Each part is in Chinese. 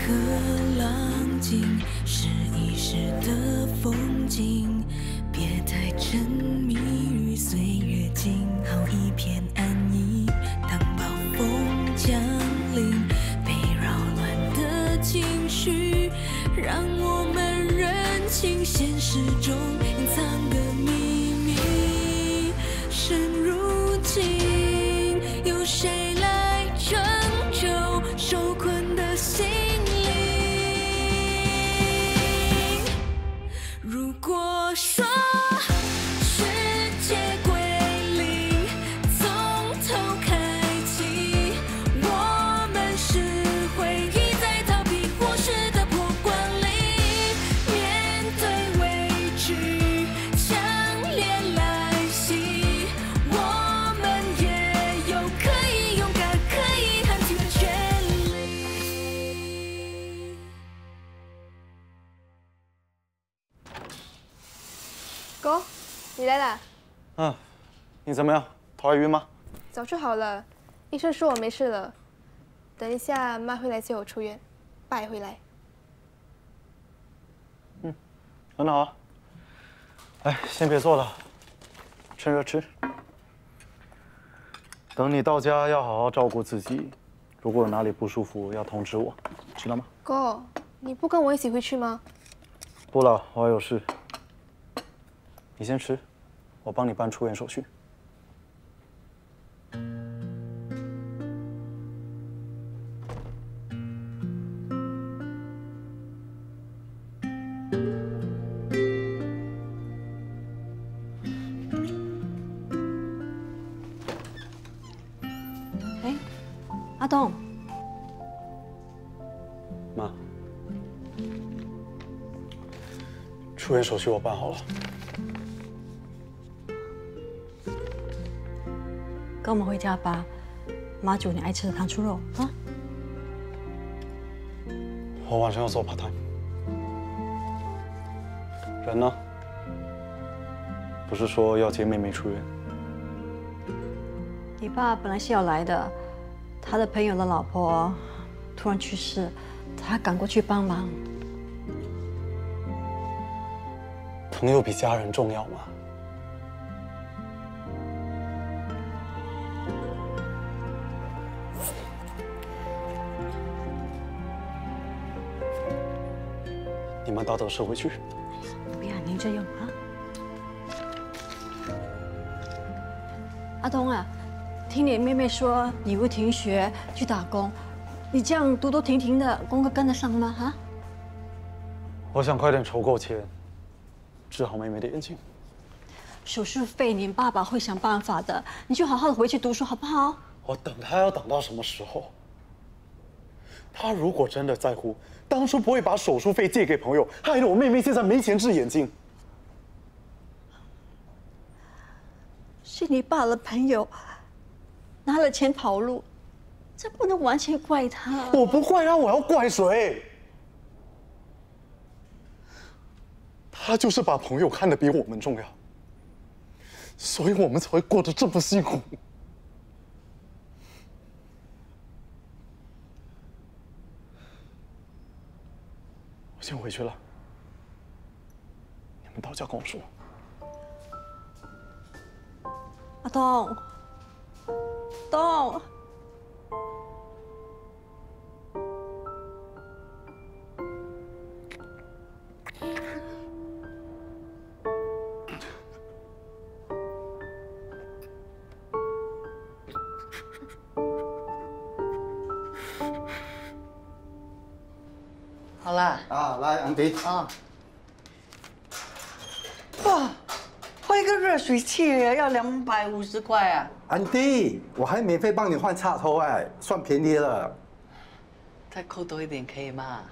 和浪静，时一时的风景，别太沉迷于岁月静好一片安逸。当暴风降临，被扰乱的情绪，让我们认清现实中隐藏的秘密。深如今，有谁来拯救受困的心灵？如果说世界归零，从头开启，我们是回忆在逃避过时的破罐里，面对未知强烈来袭，我们也有可以勇敢、可以喊停的权利。哥，你来啦？嗯，你怎么样？头还晕吗？早就好了，医生说我没事了。等一下妈会来接我出院，爸也会来。很好啊。哎，先别做了，趁热吃。等你到家要好好照顾自己，如果有哪里不舒服要通知我，知道吗？哥，你不跟我一起回去吗？不了，我还有事。你先吃，我帮你办出院手续。哎，阿东，妈，出院手续我办好了。跟我们回家吧，妈煮你爱吃的糖醋肉啊。我晚上要做 part time。人呢？不是说要接妹妹出院？你爸本来是要来的，他的朋友的老婆突然去世，他赶过去帮忙。朋友比家人重要吗？你们到德社回去。不要您这用啊。阿东啊，听你妹妹说你会停学去打工，你这样读读停停的，功课跟得上吗？啊？我想快点筹够钱，治好妹妹的眼睛。手术费你爸爸会想办法的，你就好好的回去读书好不好？我等他要等到什么时候？他如果真的在乎，当初不会把手术费借给朋友，害得我妹妹现在没钱治眼睛。是你爸的朋友拿了钱跑路，这不能完全怪他。我不怪他，我要怪谁？他就是把朋友看得比我们重要，所以我们才会过得这么辛苦。我先回去了，你们到家跟我说。阿东，东，好啦，啊，来，安迪。啊。哇，换一个热水器要250块啊！安迪，我还免费帮你换插头哎，算便宜了。再扣多一点可以吗？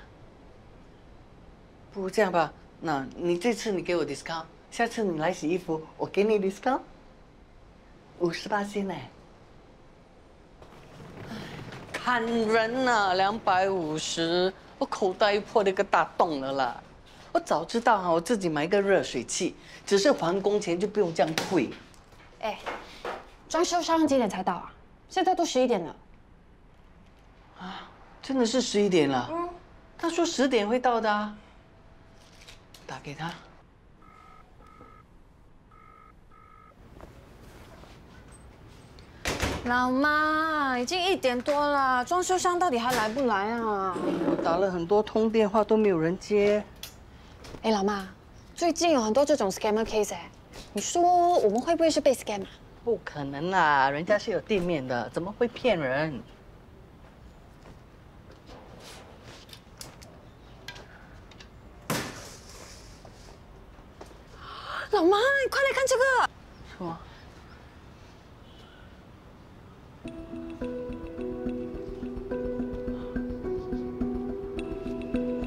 不如这样吧，那你这次你给我 discount， 下次你来洗衣服，我给你 discount， 58%呢。砍人呐，250，我口袋破了一个大洞了啦。我早知道啊，我自己买一个热水器，只是还工钱就不用这样贵。哎，装修商几点才到啊？现在都11点了。啊，真的是11点了。他说10点会到的啊。打给他。老妈，已经1点多了，装修商到底还来不来啊？我打了很多通电话都没有人接。哎，老妈，最近有很多这种 scammer case 哎，你说我们会不会是被 scam 啊？不可能啦，人家是有店面的，怎么会骗人？老妈，你快来看这个！什么？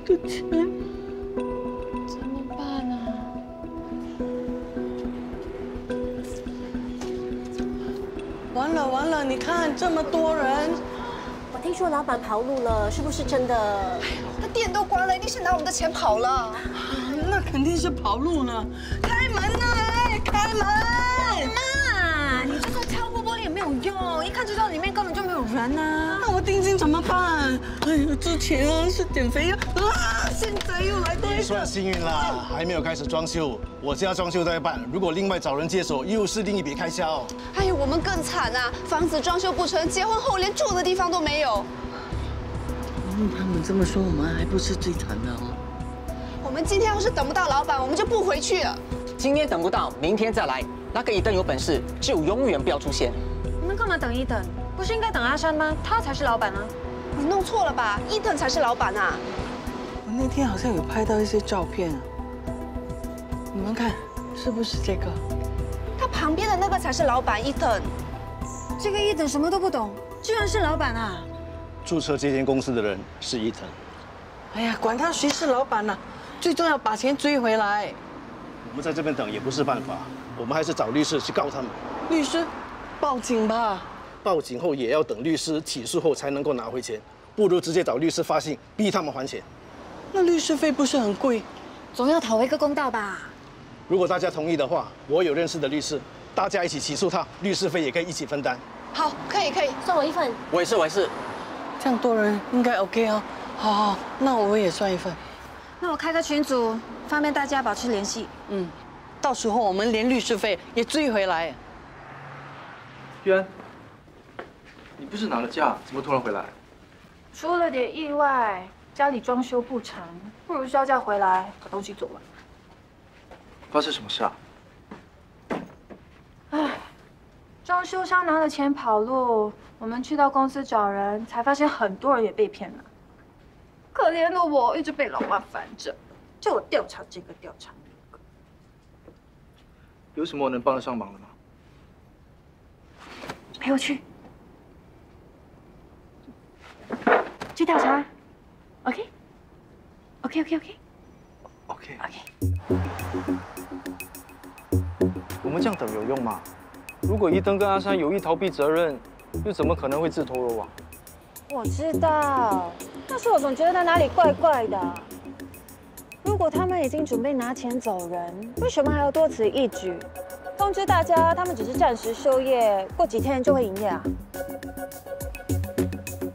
这钱怎么办啊？完了完了！你看这么多人，我听说老板跑路了，是不是真的？他店都关了，一定是拿我们的钱跑了。那肯定是跑路了。开门呐！哎，开门！妈，你就算敲破玻璃也没有用，一看就知道里面根本就没有人啊。那我定金怎么办？哎呀，之前啊是减肥药啊，现在又来多一个。你算幸运啦，还没有开始装修，我家装修到一半，如果另外找人接手，又是另一笔开销。哎呦，我们更惨啊！房子装修不成，结婚后连住的地方都没有。他们这么说，我们还不是最惨的哦。我们今天要是等不到老板，我们就不回去了。今天等不到，明天再来。那个伊登有本事，就永远不要出现。你们干嘛等一等？不是应该等阿山吗？他才是老板啊！你弄错了吧？伊藤才是老板啊！我那天好像有拍到一些照片啊，你们看，是不是这个？他旁边的那个才是老板伊藤。这个伊藤什么都不懂，居然是老板啊！注册这间公司的人是伊藤。哎呀，管他谁是老板呢，最重要把钱追回来。我们在这边等也不是办法，我们还是找律师去告他们。律师，报警吧。报警后也要等律师起诉后才能够拿回钱，不如直接找律师发信逼他们还钱。那律师费不是很贵？总要讨回个公道吧。如果大家同意的话，我有认识的律师，大家一起起诉他，律师费也可以一起分担。好，可以。算我一份。我也是。这样多人应该 OK 哦。好，那我也算一份。那我开个群组，方便大家保持联系。到时候我们连律师费也追回来。玉安，你不是拿了假，怎么突然回来？出了点意外，家里装修不成，不如休假回来把东西做完。发生什么事啊？唉，装修商拿了钱跑路，我们去到公司找人，才发现很多人也被骗了。可怜的我一直被老妈烦着，叫我调查这个调查那个。有什么我能帮得上忙的吗？陪我去调查 ，OK？ 我们这样等有用吗？如果伊登跟阿山有意逃避责任，又怎么可能会自投罗网？我知道，但是我总觉得哪里怪怪的。如果他们已经准备拿钱走人，为什么还要多此一举？通知大家，他们只是暂时休业，过几天就会营业啊。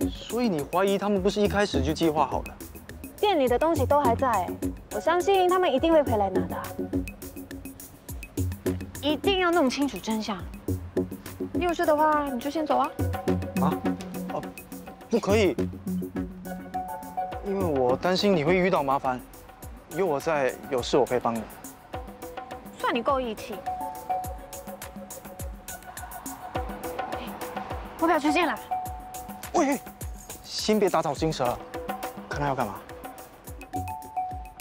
所以你怀疑他们不是一开始就计划好的？店里的东西都还在，我相信他们一定会回来拿的。一定要弄清楚真相。你有事的话，你就先走啊。不可以，因为我担心你会遇到麻烦。有我在，有事我可以帮你。算你够义气。我表出现了。喂，先别打草惊蛇，看他要干嘛。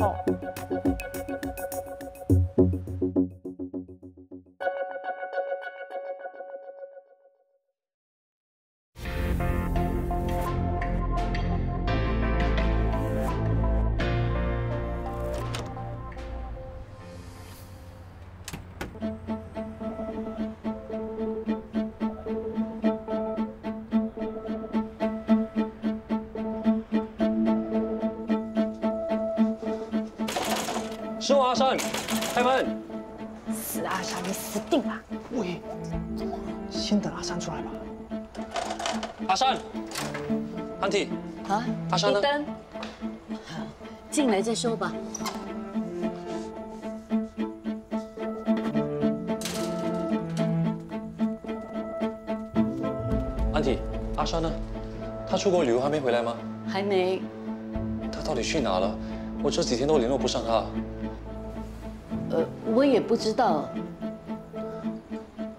哦。是我阿山，开门！死阿山，你死定了！喂，先等阿山出来吧。阿山，安迪，阿山呢？进来再说吧。安迪，阿珊呢？她出国旅游还没回来吗？还没。她到底去哪了？我这几天都联络不上她。我也不知道。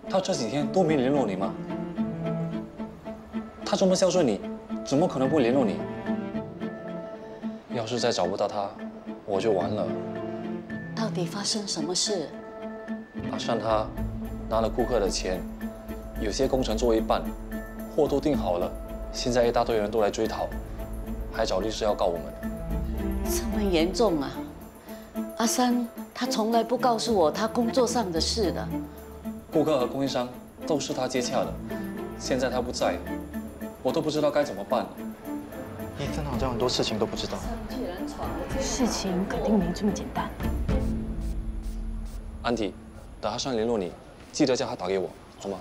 她这几天都没联络你吗？她这么孝顺你，怎么可能不联络你？要是再找不到她，我就完了。到底发生什么事？阿珊她拿了顾客的钱，有些工程做一半，货都订好了，现在一大堆人都来追讨，还找律师要告我们。这么严重啊！阿珊她从来不告诉我她工作上的事的。顾客和供应商都是她接洽的，现在她不在，我都不知道该怎么办。伊森好像很多事情都不知道。事情肯定没这么简单。安迪，等阿珊联络你，记得叫她打给我，好吗？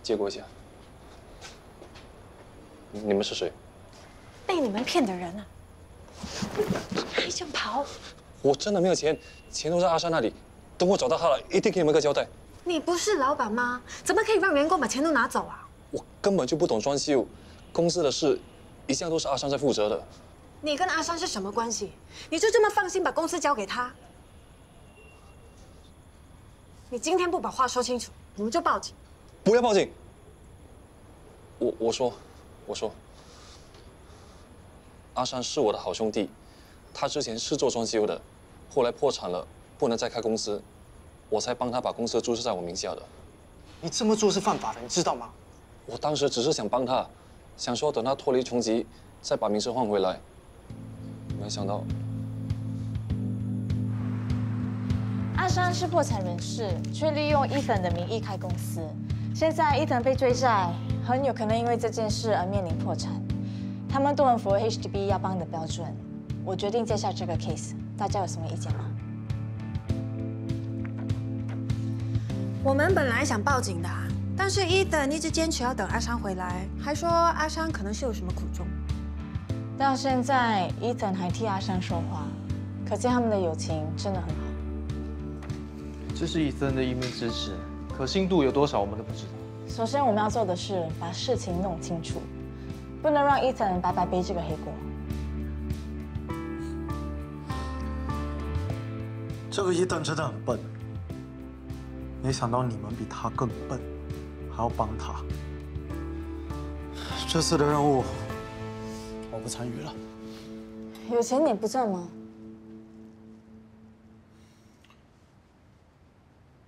借过一下。你们是谁？被你们骗的人啊！还想跑？我真的没有钱，钱都在阿珊那里。等我找到他了，一定给你们个交代。你不是老板吗？怎么可以让员工把钱都拿走啊？我根本就不懂装修，公司的事一向都是阿珊在负责的。你跟阿珊是什么关系？你就这么放心把公司交给他？你今天不把话说清楚，我们就报警。不要报警！我说，阿珊是我的好兄弟，他之前是做装修的，后来破产了，不能再开公司，我才帮他把公司注册在我名下的。你这么做是犯法的，你知道吗？我当时只是想帮他，想说等他脱离穷级，再把名声换回来，没想到。阿珊是破产人士，却利用伊森的名义开公司。现在伊森被追债，很有可能因为这件事而面临破产。他们都很符合 HDB 要帮的标准。我决定接下这个 case， 大家有什么意见吗？我们本来想报警的，但是伊森一直坚持要等阿珊回来，还说阿珊可能是有什么苦衷。到现在，伊森还替阿珊说话，可见他们的友情真的很好。这是伊森的一面之词，可信度有多少我们都不知道。首先，我们要做的是把事情弄清楚，不能让伊森白白背这个黑锅。这个伊森真的很笨，没想到你们比他更笨，还要帮他。这次的任务，我不参与了。有钱你不挣吗？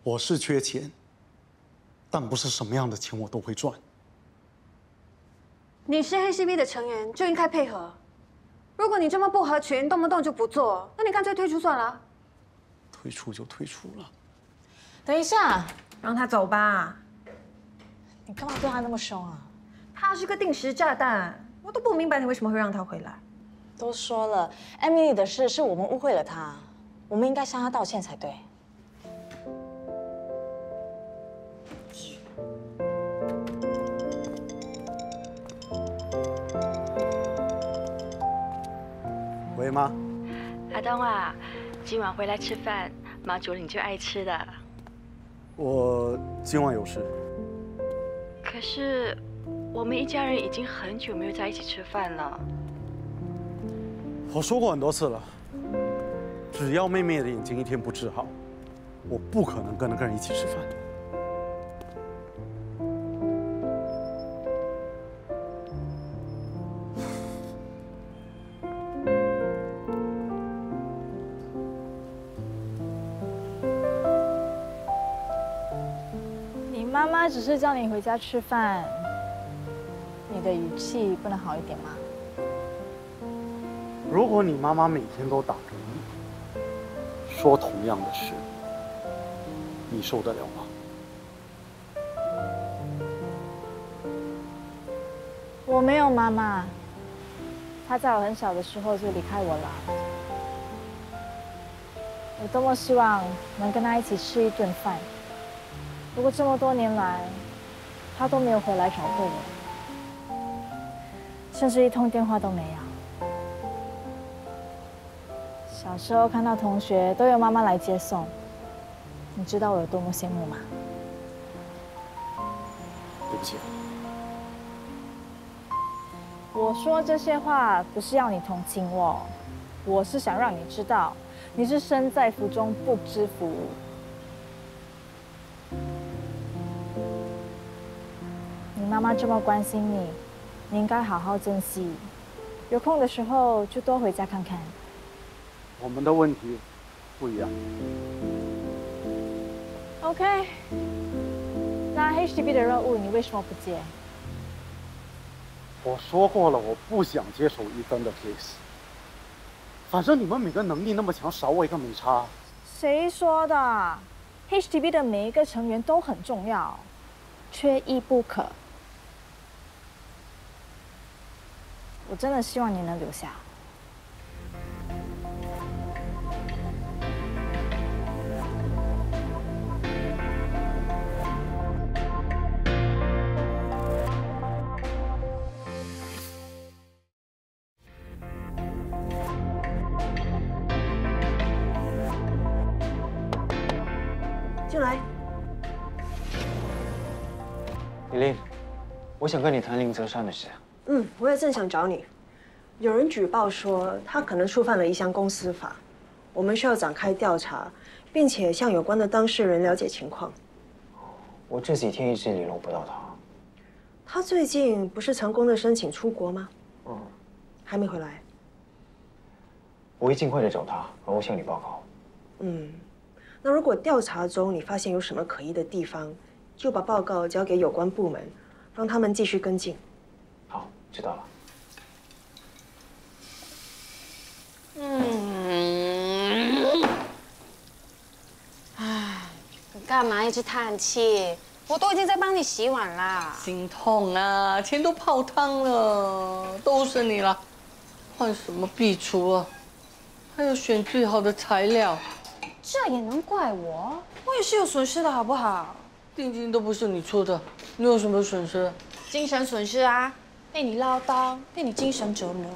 我是缺钱，但不是什么样的钱我都会赚。你是黑 CB 的成员，就应该配合。如果你这么不合群，动不动就不做，那你干脆退出算了。退出就退出了。等一下，让他走吧。你干嘛对他那么凶啊？他是个定时炸弹，我都不明白你为什么会让他回来。都说了，Emily 的事是我们误会了他，我们应该向他道歉才对。喂，妈。阿东啊，今晚回来吃饭，妈煮了你最爱吃的。我今晚有事。可是我们一家人已经很久没有在一起吃饭了。我说过很多次了，只要妹妹的眼睛一天不治好，我不可能跟那个人一起吃饭。妈妈只是叫你回家吃饭，你的语气不能好一点吗？如果你妈妈每天都打给你，说同样的事，你受得了吗？我没有妈妈，她在我很小的时候就离开我了。我多么希望能跟他一起吃一顿饭。不过这么多年来，他都没有回来找过我，甚至一通电话都没有。小时候看到同学都有妈妈来接送，你知道我有多么羡慕吗？对不起。我说这些话不是要你同情我，我是想让你知道，你是身在福中不知福。你妈妈这么关心你，你应该好好珍惜。有空的时候就多回家看看。我们的问题不一样。OK， 那 HDB 的任务你为什么不接？我说过了，我不想接手一分的 case。反正你们每个能力那么强，少我一个没差。谁说的 ？HDB 的每一个成员都很重要，缺一不可。我真的希望你能留下。进来。李玲，我想跟你谈林泽山的事。我也正想找你。有人举报说他可能触犯了一项公司法，我们需要展开调查，并且向有关的当事人了解情况。我这几天一直联络不到他。他最近不是成功的申请出国吗？还没回来。我会尽快的找他，然后向你报告。那如果调查中你发现有什么可疑的地方，就把报告交给有关部门，让他们继续跟进。好，知道了。你干嘛一直叹气？我都已经在帮你洗碗啦。心痛啊，钱都泡汤了，都是你了。换什么壁橱啊？还要选最好的材料。这也能怪我？我也是有损失的，好不好？定金都不是你出的，你有什么损失？精神损失啊，被你唠叨，被你精神折磨。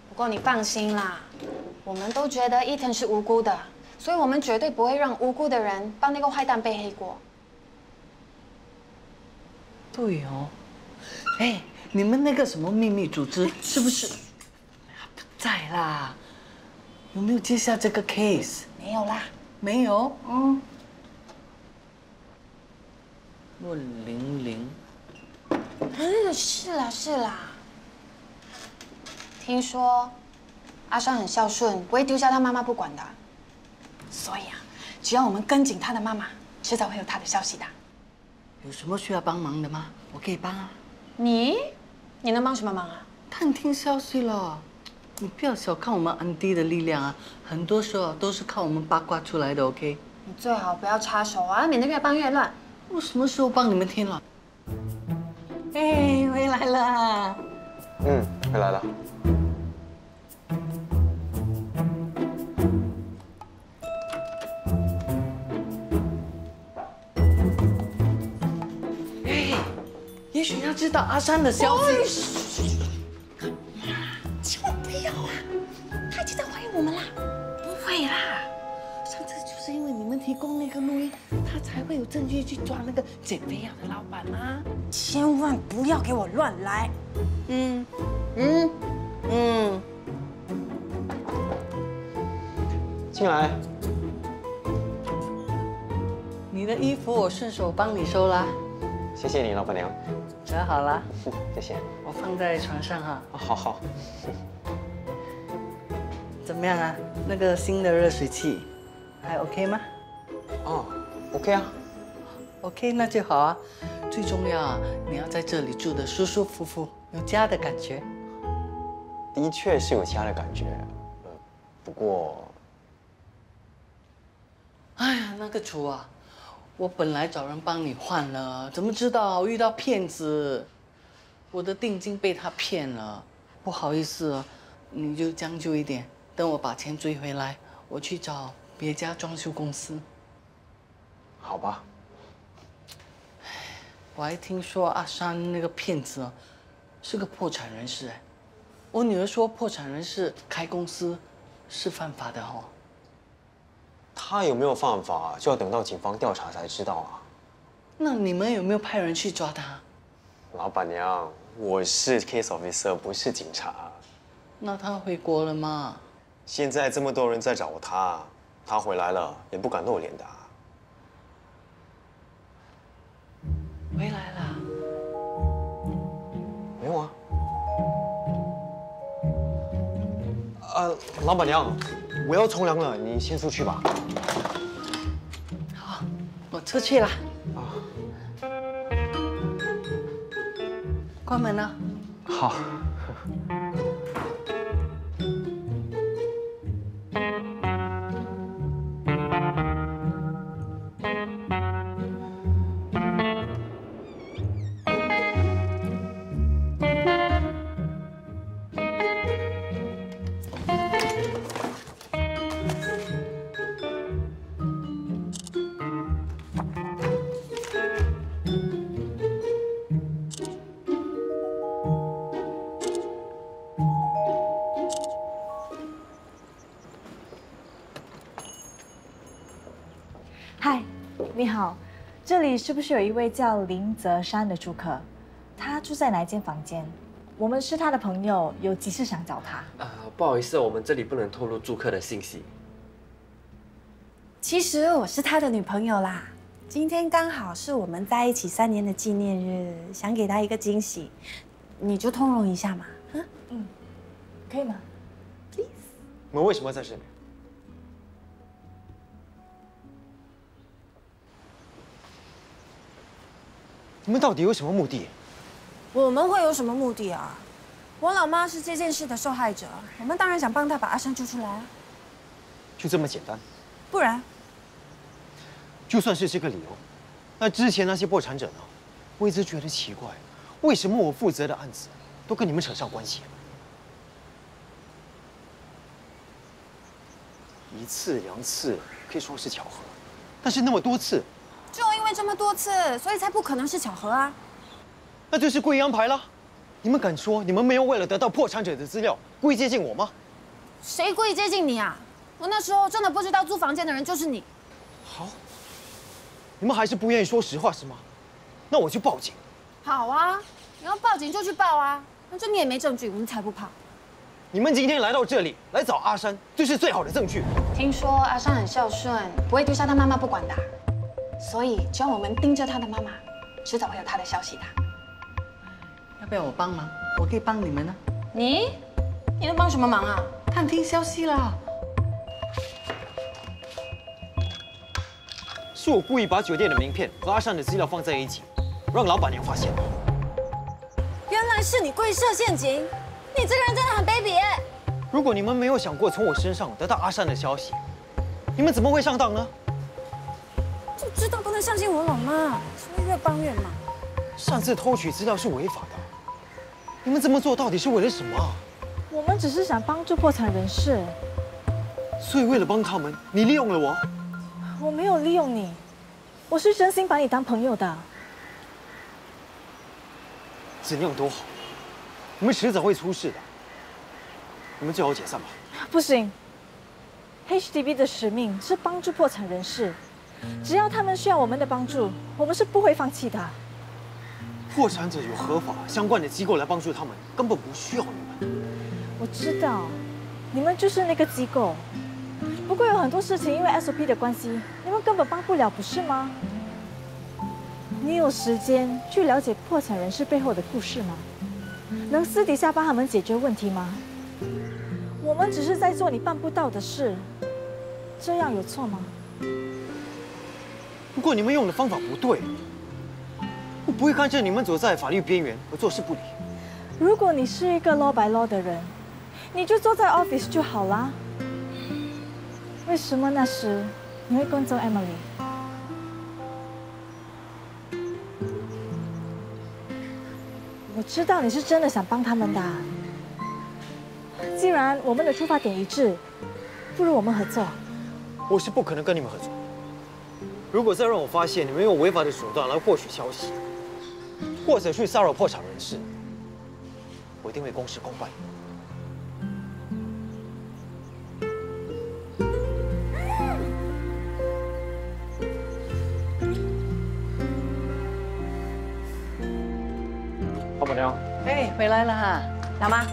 不过你放心啦，我们都觉得伊藤是无辜的，所以我们绝对不会让无辜的人帮那个坏蛋背黑锅。对哦，哎，你们那个什么秘密组织是不是？不在啦，有没有接下这个 case？ 没有啦，没有。问玲玲。是啦是啦。听说阿山很孝顺，不会丢下他妈妈不管的。所以啊，只要我们跟紧他的妈妈，迟早会有他的消息的。有什么需要帮忙的吗？我可以帮啊。你能帮什么忙啊？探听消息了。你不要小看我们安迪的力量啊，很多时候都是靠我们八卦出来的 ，OK？ 你最好不要插手啊，免得越帮越乱。我什么时候帮你们添了？哎，回来了。回来了。哎，也许你要知道阿山的消息。千万不要啊！他已经在怀疑我们啦。不会啦，上次就是因为你们提供那个录音，他才会有证据去抓那个减肥药的老板啊！千万不要给我乱来。进来。你的衣服我顺手帮你收啦。谢谢你，老板娘。折好了。谢谢。我放在床上哈。好。怎么样啊？那个新的热水器还 OK 吗？OK 啊。OK， 那就好啊。最重要啊，你要在这里住得舒舒服服，有家的感觉。的确是有家的感觉，不过，哎呀，那个厨啊，我本来找人帮你换了，怎么知道遇到骗子，我的定金被他骗了，不好意思啊，你就将就一点，等我把钱追回来，我去找别家装修公司。好吧。我还听说阿山那个骗子哦，是个破产人士哎。我女儿说破产人士开公司是犯法的哦。他有没有犯法，就要等到警方调查才知道啊。那你们有没有派人去抓他？老板娘，我是 case officer， 不是警察。那他回国了吗？现在这么多人在找他，他回来了也不敢露脸的。回来了？没有啊。老板娘，我要冲凉了，你先出去吧。好，我出去了。关门了。好。嗨，你好，这里是不是有一位叫林泽山的住客？他住在哪一间房间？我们是他的朋友，有急事想找他。不好意思，我们这里不能透露住客的信息。其实我是他的女朋友啦，今天刚好是我们在一起3年的纪念日，想给他一个惊喜，你就通融一下嘛，可以吗？你们为什么在这里？你们到底有什么目的？我们会有什么目的啊？我老妈是这件事的受害者，我们当然想帮她把阿山救出来啊。就这么简单？不然，就算是这个理由，那之前那些破产者呢？我一直觉得奇怪，为什么我负责的案子都跟你们扯上关系？1次2次可以说是巧合，但是那么多次，就因为这么多次，所以才不可能是巧合啊。那就是故意安排啦。你们敢说你们没有为了得到破产者的资料故意接近我吗？谁故意接近你啊？我那时候真的不知道租房间的人就是你。好，你们还是不愿意说实话是吗？那我就报警。好啊，你要报警就去报啊，反正你也没证据，我们才不怕。你们今天来到这里来找阿山，就是最好的证据。听说阿山很孝顺，不会丢下他妈妈不管的，所以只要我们盯着他的妈妈，迟早会有他的消息的。要不要我帮忙？我可以帮你们呢。你能帮什么忙啊？探听消息啦。是我故意把酒店的名片和阿山的资料放在一起，让老板娘发现。原来是你故意设陷阱，你这个人真的很卑鄙耶！如果你们没有想过从我身上得到阿山的消息，你们怎么会上当呢？就知道不能相信我老妈，所以越帮越忙。擅自偷取资料是违法的，你们这么做到底是为了什么？我们只是想帮助破产人士。所以为了帮他们，你利用了我？我没有利用你，我是真心把你当朋友的。怎样都好，你们迟早会出事的。你们最好解散吧。不行 ，HDB 的使命是帮助破产人士，只要他们需要我们的帮助，我们是不会放弃的。破产者有合法相关的机构来帮助他们，根本不需要你们。我知道，你们就是那个机构。不过有很多事情因为 SOP 的关系，你们根本帮不了，不是吗？你有时间去了解破产人士背后的故事吗？能私底下帮他们解决问题吗？我们只是在做你办不到的事，这样有错吗？如果你们用的方法不对，我不会看着你们走在法律边缘而坐视不理。如果你是一个 law by law 的人，你就坐在 office 就好啦。为什么那时你会跟踪 Emily？ 我知道你是真的想帮他们的，既然我们的出发点一致，不如我们合作。我是不可能跟你们合作。如果再让我发现你们用违法的手段来获取消息，或者去骚扰破产人士，我一定会公事公办。老板娘，哎，回来了哈，老妈，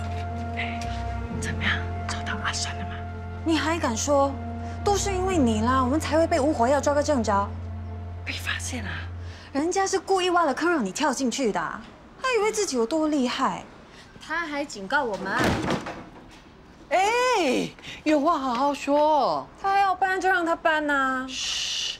怎么样？找到阿山了吗？你还敢说？都是因为你啦，我们才会被无火药抓个正着。被发现了？人家是故意挖了坑让你跳进去的，他以为自己有多厉害。他还警告我们，哎，有话好好说。他要搬就让他搬呐。嘘，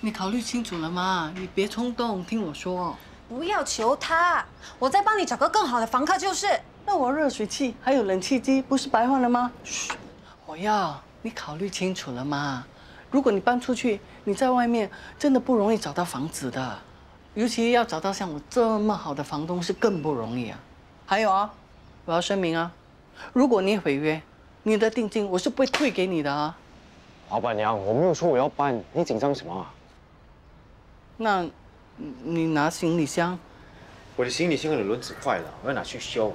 你考虑清楚了吗？你别冲动，听我说。不要求他，我再帮你找个更好的房客就是。那我热水器还有冷气机不是白换了吗？嘘，我要你考虑清楚了吗？如果你搬出去，你在外面真的不容易找到房子的，尤其要找到像我这么好的房东是更不容易啊。还有啊，我要声明啊，如果你毁约，你的定金我是不会退给你的啊。老板娘，我没有说我要搬，你紧张什么啊？那，你拿行李箱。我的行李箱的轮子坏了，我要拿去修。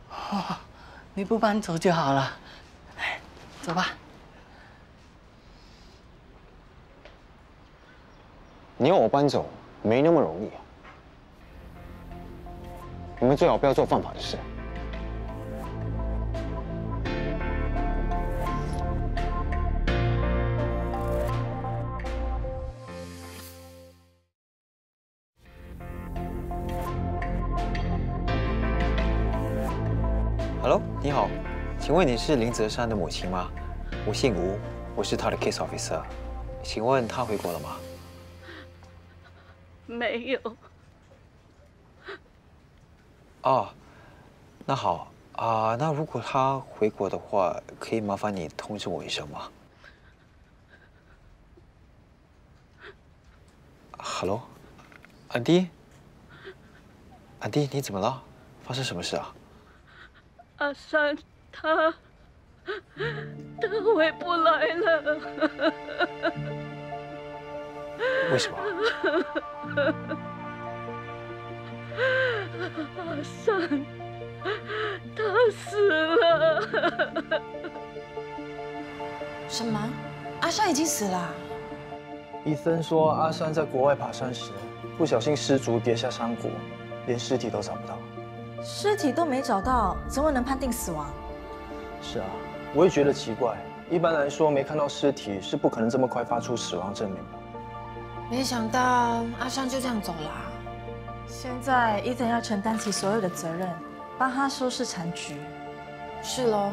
哦，你不搬走就好了。来，走吧。你要我搬走，没那么容易啊。你们最好不要做犯法的事。Hello， 你好，请问你是林泽山的母亲吗？我姓吴，我是他的 case officer。请问他回国了吗？没有。哦，那好啊，那如果他回国的话，可以麻烦你通知我一声吗 ？Hello， 安迪，安迪，你怎么了？发生什么事啊？阿山他回不来了。为什么？阿山，他死了。什么？阿山已经死了？伊森说，阿山在国外爬山时，不小心失足跌下山谷，连尸体都找不到。尸体都没找到，怎么能判定死亡？是啊，我也觉得奇怪。一般来说，没看到尸体是不可能这么快发出死亡证明的。没想到阿山就这样走了。现在伊藤要承担起所有的责任，帮他收拾残局。是喽，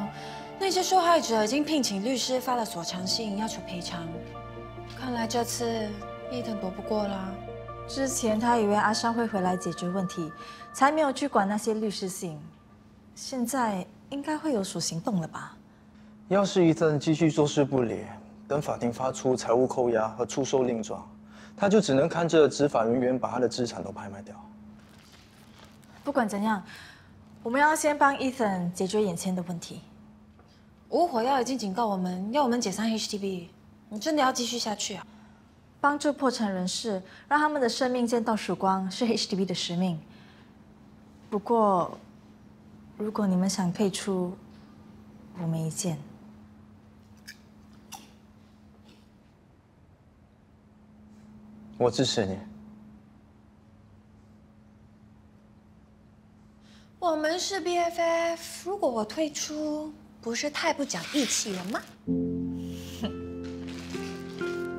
那些受害者已经聘请律师发了索偿信，要求赔偿。看来这次伊藤躲不过啦。之前他以为阿山会回来解决问题，才没有去管那些律师信。现在应该会有所行动了吧？要是伊森继续坐视不理，等法庭发出财务扣押和出售令状，他就只能看着执法人员把他的资产都拍卖掉。不管怎样，我们要先帮 Ethan 解决眼前的问题。无火药已经警告我们，要我们解散 HTB， 你真的要继续下去啊？帮助破产人士，让他们的生命见到曙光，是 HTB 的使命。不过，如果你们想退出，我没意见。我支持你。我们是 BFF， 如果我退出，不是太不讲义气了吗？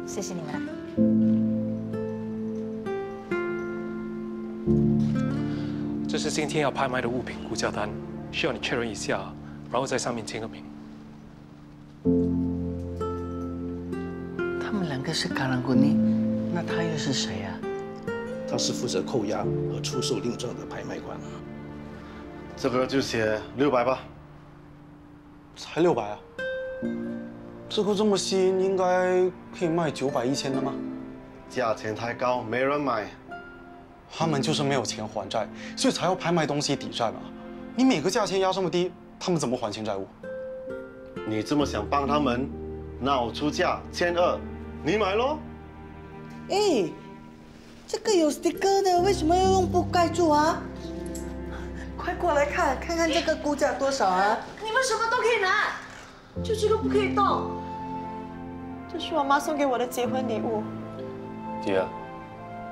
谢谢你们。这是今天要拍卖的物品估价单，需要你确认一下，然后在上面签个名。他们两个是卡兰古尼，那他又是谁啊？他是负责扣押和出售令状的拍卖官。这个就写600吧。才600啊？这个这么新，应该可以卖900、1000的吗？价钱太高，没人买。他们就是没有钱还债，所以才要拍卖东西抵债嘛。你每个价钱压这么低，他们怎么还清债务？你这么想帮他们，那我出价1200，你买咯？哎，这个有 sticker 的，为什么要用布盖住啊？快过来看看这个估价多少啊？你们什么都可以拿，就这个不可以动。这是我妈送给我的结婚礼物。迪儿，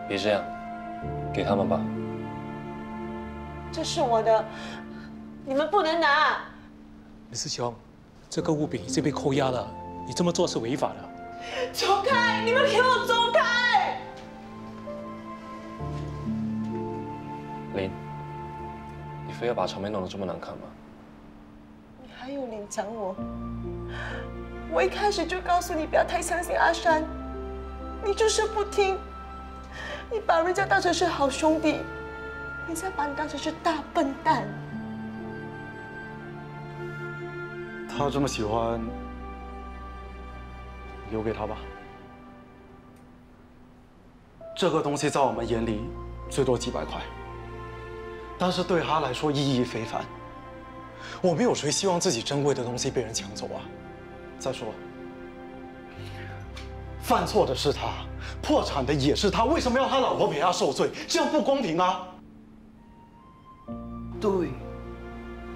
别这样，给他们吧。这是我的，你们不能拿。李师兄，这个物品已经被扣押了，你这么做是违法的。走开！你们给我走开！林，你非要把场面弄得这么难看吗？你还有脸讲我？我一开始就告诉你不要太相信阿山，你就是不听，你把人家当成是好兄弟，人家把你当成是大笨蛋。他这么喜欢，留给他吧。这个东西在我们眼里最多几百块，但是对他来说意义非凡。我们有谁希望自己珍贵的东西被人抢走啊？再说，犯错的是他，破产的也是他，为什么要他老婆陪他受罪？这样不公平啊！对，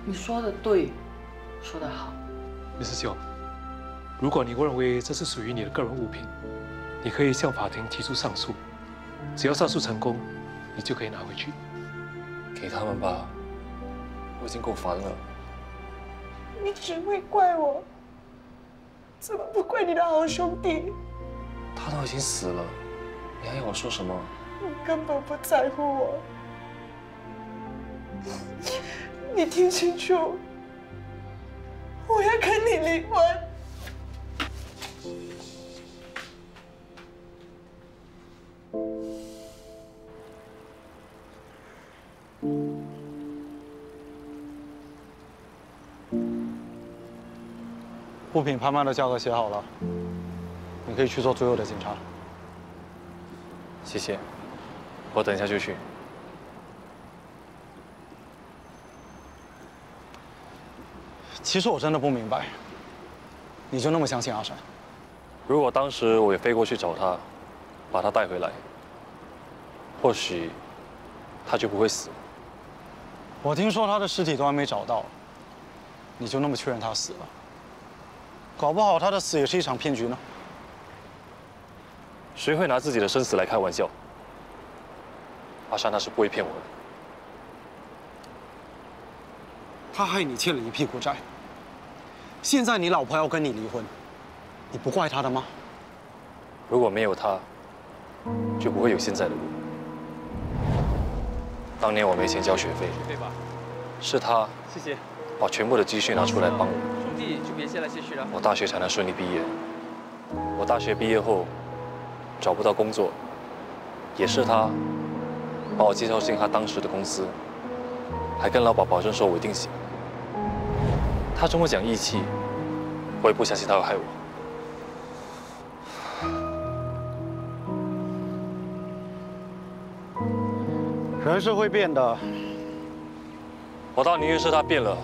你说的对，说得好。李师兄，如果你认为这是属于你的个人物品，你可以向法庭提出上诉，只要上诉成功，你就可以拿回去。给他们吧，我已经够烦了。你只会怪我，怎么不怪你的好兄弟？他都已经死了，你还要我说什么？你根本不在乎我。你听清楚，我要跟你离婚。物品拍卖的价格写好了，你可以去做最后的检查。谢谢，我等一下就去。其实我真的不明白，你就那么相信阿山？如果当时我也飞过去找他，把他带回来，或许他就不会死。我听说他的尸体都还没找到，你就那么确认他死了？搞不好他的死也是一场骗局呢。谁会拿自己的生死来开玩笑？阿山他是不会骗我的。他害你欠了一屁股债，现在你老婆要跟你离婚，你不怪他的吗？如果没有他，就不会有现在的我。当年我没钱交学费，是他，谢谢，把全部的积蓄拿出来帮我。兄弟就别谢来谢去了。我大学才能顺利毕业。我大学毕业后找不到工作，也是他把我介绍进他当时的公司，还跟老板保证说我一定行。他这么讲义气，我也不相信他会害我。人是会变的。我倒宁愿是他变了，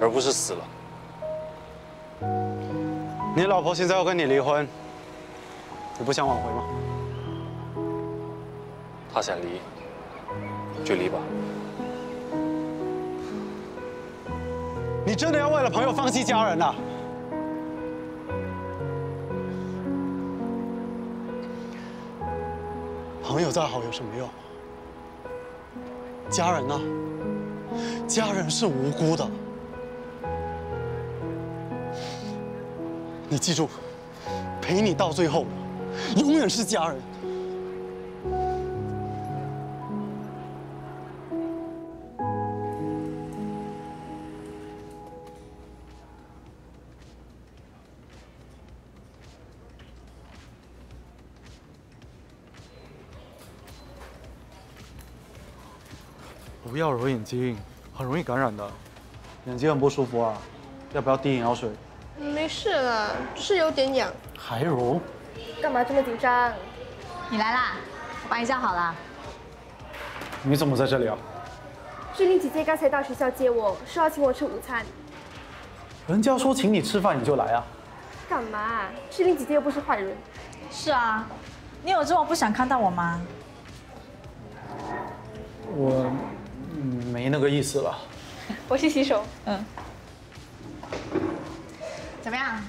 而不是死了。你老婆现在要跟你离婚，你不想挽回吗？他想离，就离吧。你真的要为了朋友放弃家人啊？朋友再好有什么用？家人呢？家人是无辜的。你记住，陪你到最后的，永远是家人。不要揉眼睛，很容易感染的。眼睛很不舒服啊，要不要滴眼药水？没事啦，就是有点痒。还揉？干嘛这么紧张？你来啦，我把你叫好了。你怎么在这里啊？志玲姐姐刚才到学校接我，说要请我吃午餐。人家说请你吃饭你就来啊？干嘛？志玲姐姐又不是坏人。是啊，你有这么不想看到我吗？我没那个意思了。我去洗手。怎么样？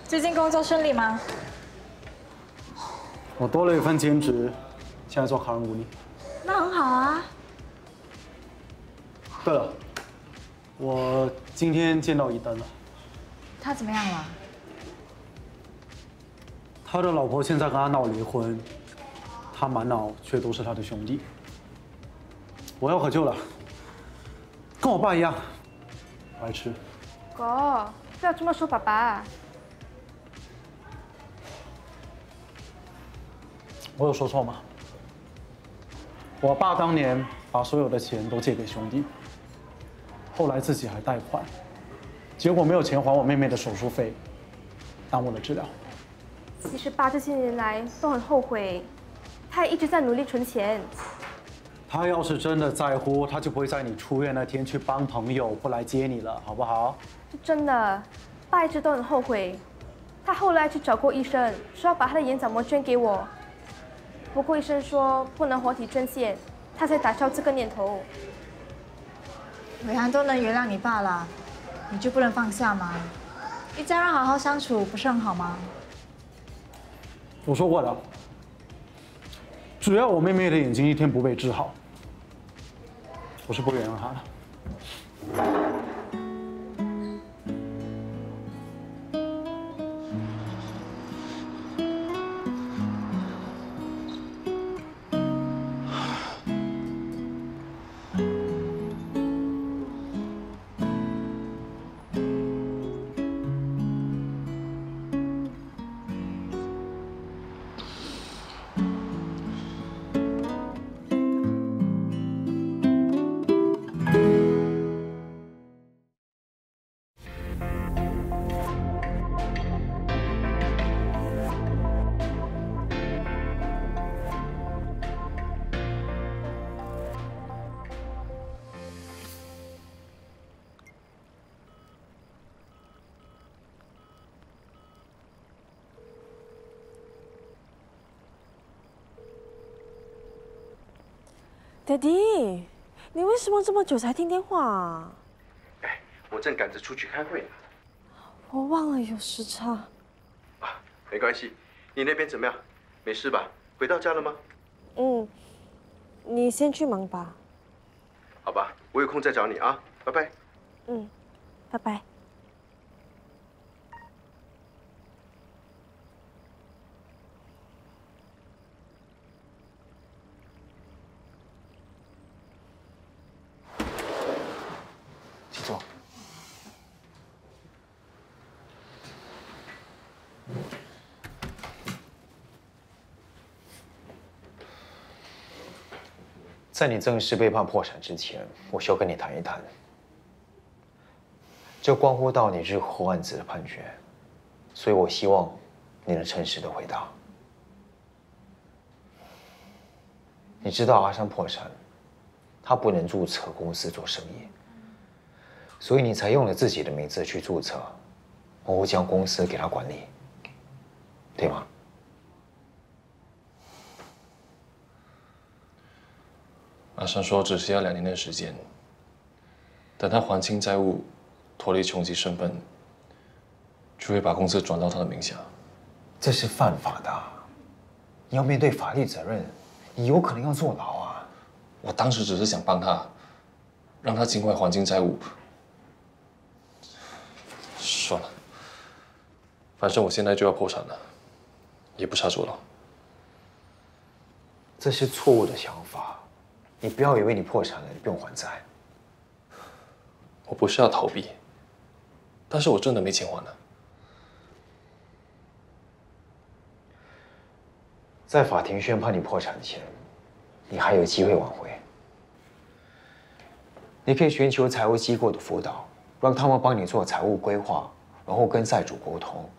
最近工作顺利吗？我多了一份兼职，现在做卡人舞女。那很好啊。对了，我今天见到伊登了。他怎么样了？他的老婆现在跟他闹离婚，他满脑却都是他的兄弟。我要喝酒了，跟我爸一样，白痴。哥，不要这么说爸爸。我有说错吗？我爸当年把所有的钱都借给兄弟，后来自己还贷款，结果没有钱还我妹妹的手术费，耽误了治疗。其实爸这些年来都很后悔，他也一直在努力存钱。他要是真的在乎，他就不会在你出院那天去帮朋友，不来接你了，好不好？真的，爸一直都很后悔。他后来去找过医生，说要把他的眼角膜捐给我，不过医生说不能活体捐献，他才打消这个念头。伟涵都能原谅你爸了，你就不能放下吗？一家人好好相处不是很好吗？我说过的，只要我妹妹的眼睛一天不被治好，我是不原谅她的。爹地，你为什么这么久才听电话啊？哎，我正赶着出去开会呢。我忘了有时差。啊，没关系，你那边怎么样？没事吧？回到家了吗？你先去忙吧。好吧，我有空再找你啊，拜拜。拜拜。请坐。在你正式被判破产之前，我需要跟你谈一谈。这关乎到你日后案子的判决，所以我希望你能诚实的回答。你知道阿山破产，他不能注册公司做生意，所以你才用了自己的名字去注册，然后将公司给他管理，对吗？阿山说只需要2年的时间，等他还清债务，脱离穷级身份，就会把公司转到他的名下。这是犯法的，你要面对法律责任，你有可能要坐牢啊！我当时只是想帮他，让他尽快还清债务。算了，反正我现在就要破产了，也不差坐牢。这是错误的想法。你不要以为你破产了，你不用还债。我不是要逃避，但是我真的没钱还了。在法庭宣判你破产前，你还有机会挽回。你可以寻求财务机构的辅导，让他们帮你做财务规划，然后跟债主沟通，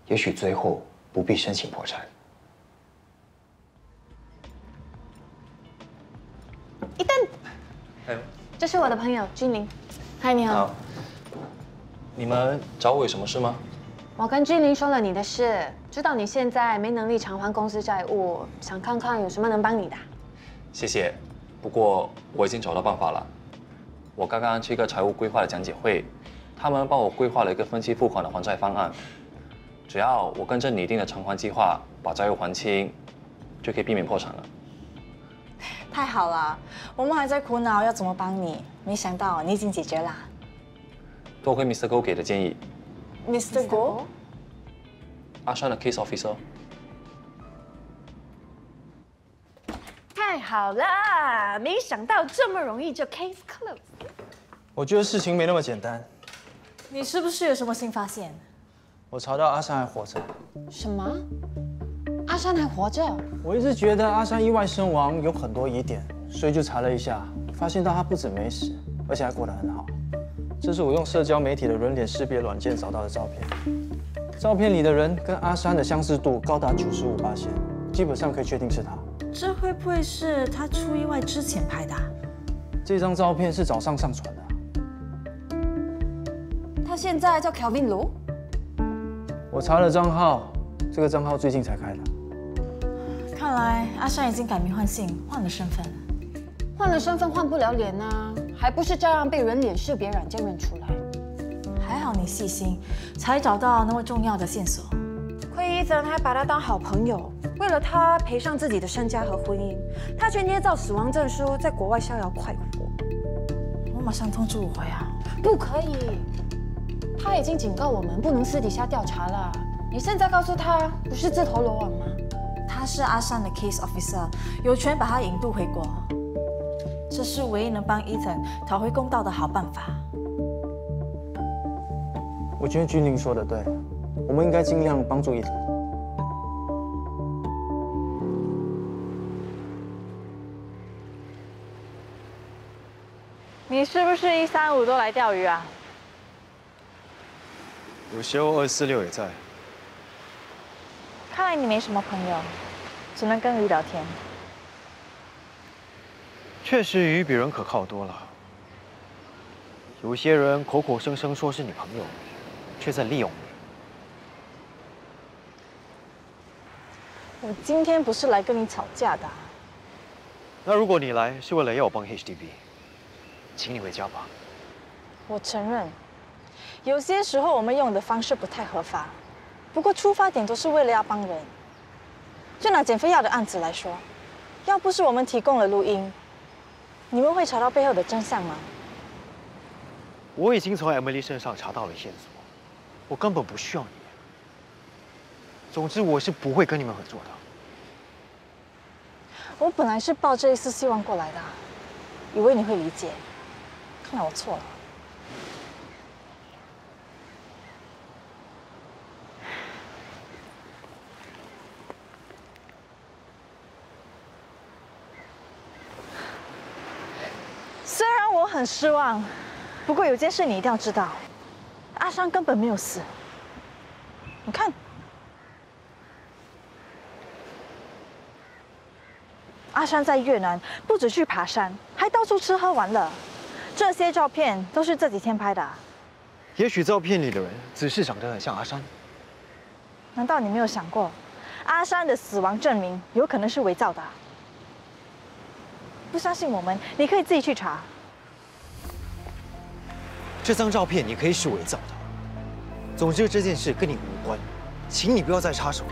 也许最后不必申请破产。一登，嗨，这是我的朋友君玲。嗨，你好。好。你们找我有什么事吗？我跟君玲说了你的事，知道你现在没能力偿还公司债务，想看看有什么能帮你的。谢谢。不过我已经找到办法了。我刚刚去一个财务规划的讲解会，他们帮我规划了一个分期付款的还债方案。只要我跟着拟定的偿还计划，把债务还清，就可以避免破产了。太好了，我们还在苦恼要怎么帮你，没想到你已经解决啦。多亏 Mr. Go 给的建议。Mr. Go？ 阿山的 case officer。太好了，没想到这么容易就 case closed。我觉得事情没那么简单。你是不是有什么新发现？我查到阿山还活着。什么？阿山还活着？我一直觉得阿山意外身亡有很多疑点，所以就查了一下，发现到他不止没死，而且还过得很好。这是我用社交媒体的人脸识别软件找到的照片。照片里的人跟阿山的相似度高达95%，基本上可以确定是他。这会不会是他出意外之前拍的？这张照片是早上上传的。他现在叫 Kelvin Lu。我查了账号，这个账号最近才开的。看来阿山已经改名换姓，换了身份。换了身份换不了脸啊，还不是照样被人脸识别软件认出来？还好你细心，才找到那么重要的线索。亏Ethan还把他当好朋友，为了他赔上自己的身家和婚姻，他却捏造死亡证书，在国外逍遥快活。我马上通知我回啊！不可以，他已经警告我们不能私底下调查了。你现在告诉他，不是自投罗网吗？他是阿山的 case officer， 有权把他引渡回国。这是唯一能帮Ethan讨回公道的好办法。我觉得君玲说的对，我们应该尽量帮助Ethan。你是不是135都来钓鱼啊？有时候246也在。看来你没什么朋友，只能跟鱼聊天。确实，鱼比人可靠多了。有些人口口声声说是你朋友，却在利用你。我今天不是来跟你吵架的。那如果你来是为了要我帮 HDB， 请你回家吧。我承认，有些时候我们用的方式不太合法，不过出发点都是为了要帮人。就拿减肥药的案子来说，要不是我们提供了录音，你们会查到背后的真相吗？我已经从 Emily 身上查到了线索，我根本不需要你。总之，我是不会跟你们合作的。我本来是抱着一丝希望过来的，以为你会理解，看来我错了。虽然我很失望，不过有件事你一定要知道，阿山根本没有死。你看，阿山在越南不止去爬山，还到处吃喝玩乐。这些照片都是这几天拍的。也许照片里的人只是长得很像阿山。难道你没有想过，阿山的死亡证明有可能是伪造的？不相信我们，你可以自己去查。这张照片你可以是伪造的。总之这件事跟你无关，请你不要再插手。